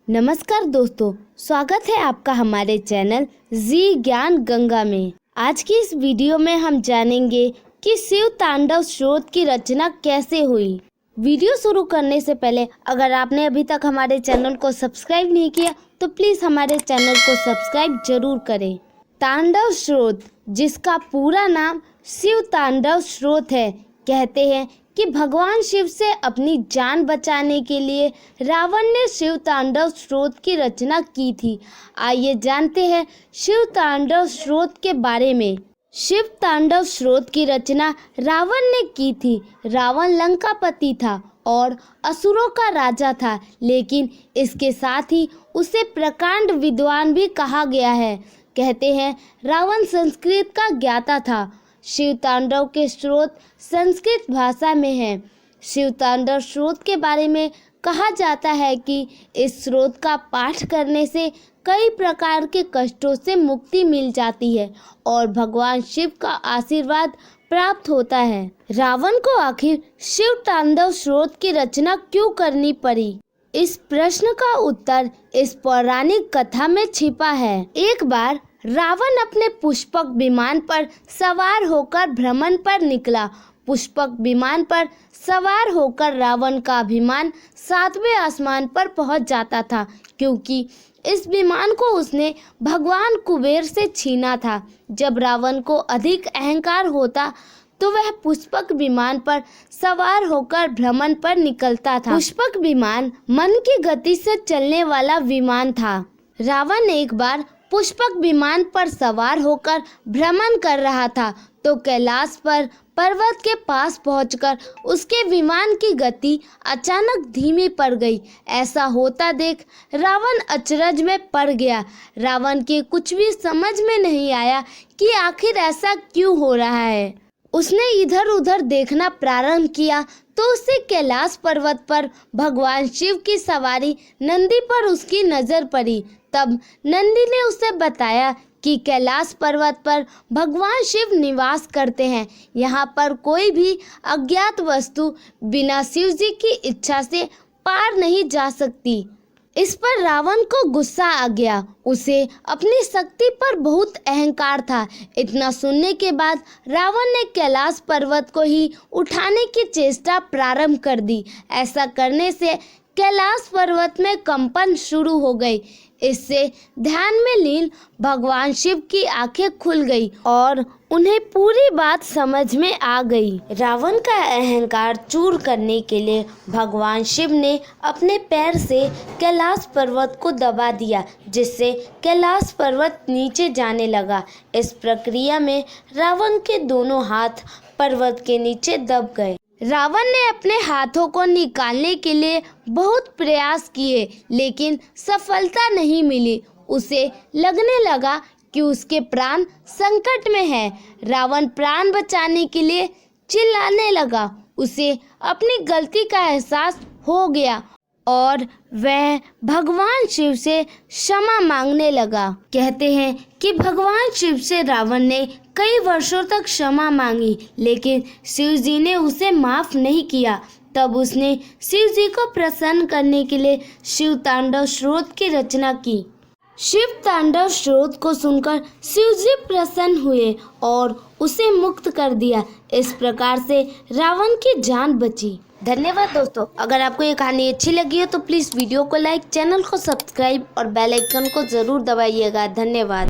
नमस्कार दोस्तों, स्वागत है आपका हमारे चैनल जी ज्ञान गंगा में। आज की इस वीडियो में हम जानेंगे कि शिव तांडव स्तोत्र की रचना कैसे हुई। वीडियो शुरू करने से पहले अगर आपने अभी तक हमारे चैनल को सब्सक्राइब नहीं किया तो प्लीज़ हमारे चैनल को सब्सक्राइब जरूर करें। तांडव स्तोत्र, जिसका पूरा नाम शिव तांडव स्तोत्र है, कहते हैं कि भगवान शिव से अपनी जान बचाने के लिए रावण ने शिव तांडव स्तोत्र की रचना की थी। आइए जानते हैं शिव तांडव स्तोत्र के बारे में। शिव तांडव स्तोत्र की रचना रावण ने की थी। रावण लंकापति था और असुरों का राजा था, लेकिन इसके साथ ही उसे प्रकांड विद्वान भी कहा गया है। कहते हैं रावण संस्कृत का ज्ञाता था। शिव तांडव के स्रोत संस्कृत भाषा में हैं। शिव तांडव स्तोत्र के बारे में कहा जाता है कि इस स्तोत्र का पाठ करने से कई प्रकार के कष्टों से मुक्ति मिल जाती है और भगवान शिव का आशीर्वाद प्राप्त होता है। रावण को आखिर शिव तांडव स्तोत्र की रचना क्यों करनी पड़ी? इस प्रश्न का उत्तर इस पौराणिक कथा में छिपा है। एक बार रावण अपने पुष्पक विमान पर सवार होकर भ्रमण पर निकला। पुष्पक विमान पर सवार होकर रावण का विमान 7वें आसमान पर पहुंच जाता था, क्योंकि इस विमान को उसने भगवान कुबेर से छीना था। जब रावण को अधिक अहंकार होता तो वह पुष्पक विमान पर सवार होकर भ्रमण पर निकलता था। पुष्पक विमान मन की गति से चलने वाला विमान था। रावण एक बार पुष्पक विमान पर सवार होकर भ्रमण कर रहा था तो कैलाश पर पर्वत के पास पहुंचकर उसके विमान की गति अचानक धीमी पड़ गई। ऐसा होता देख रावण अचरज में पड़ गया। रावण के कुछ भी समझ में नहीं आया कि आखिर ऐसा क्यों हो रहा है। उसने इधर उधर देखना प्रारंभ किया तो उसे कैलाश पर्वत पर भगवान शिव की सवारी नंदी पर उसकी नजर पड़ी। तब नंदी ने उसे बताया कि कैलाश पर्वत पर भगवान शिव निवास करते हैं। यहाँ पर कोई भी अज्ञात वस्तु बिना शिव जी की इच्छा से पार नहीं जा सकती। इस पर रावण को गुस्सा आ गया। उसे अपनी शक्ति पर बहुत अहंकार था। इतना सुनने के बाद रावण ने कैलाश पर्वत को ही उठाने की चेष्टा प्रारंभ कर दी। ऐसा करने से कैलाश पर्वत में कंपन शुरू हो गई। इससे ध्यान में लीन भगवान शिव की आंखें खुल गई और उन्हें पूरी बात समझ में आ गई। रावण का अहंकार चूर करने के लिए भगवान शिव ने अपने पैर से कैलाश पर्वत को दबा दिया, जिससे कैलाश पर्वत नीचे जाने लगा। इस प्रक्रिया में रावण के दोनों हाथ पर्वत के नीचे दब गए। रावण ने अपने हाथों को निकालने के लिए बहुत प्रयास किए, लेकिन सफलता नहीं मिली। उसे लगने लगा कि उसके प्राण संकट में हैं। रावण प्राण बचाने के लिए चिल्लाने लगा। उसे अपनी गलती का एहसास हो गया और वह भगवान शिव से क्षमा मांगने लगा। कहते हैं कि भगवान शिव से रावण ने कई वर्षों तक क्षमा मांगी, लेकिन शिव जी ने उसे माफ नहीं किया। तब उसने शिव जी को प्रसन्न करने के लिए शिव तांडव स्तोत्र की रचना की। शिव तांडव स्तोत्र को सुनकर शिव जी प्रसन्न हुए और उसे मुक्त कर दिया। इस प्रकार से रावण की जान बची। धन्यवाद दोस्तों। अगर आपको ये कहानी अच्छी लगी हो तो प्लीज़ वीडियो को लाइक, चैनल को सब्सक्राइब और बेल आइकन को ज़रूर दबाइएगा। धन्यवाद।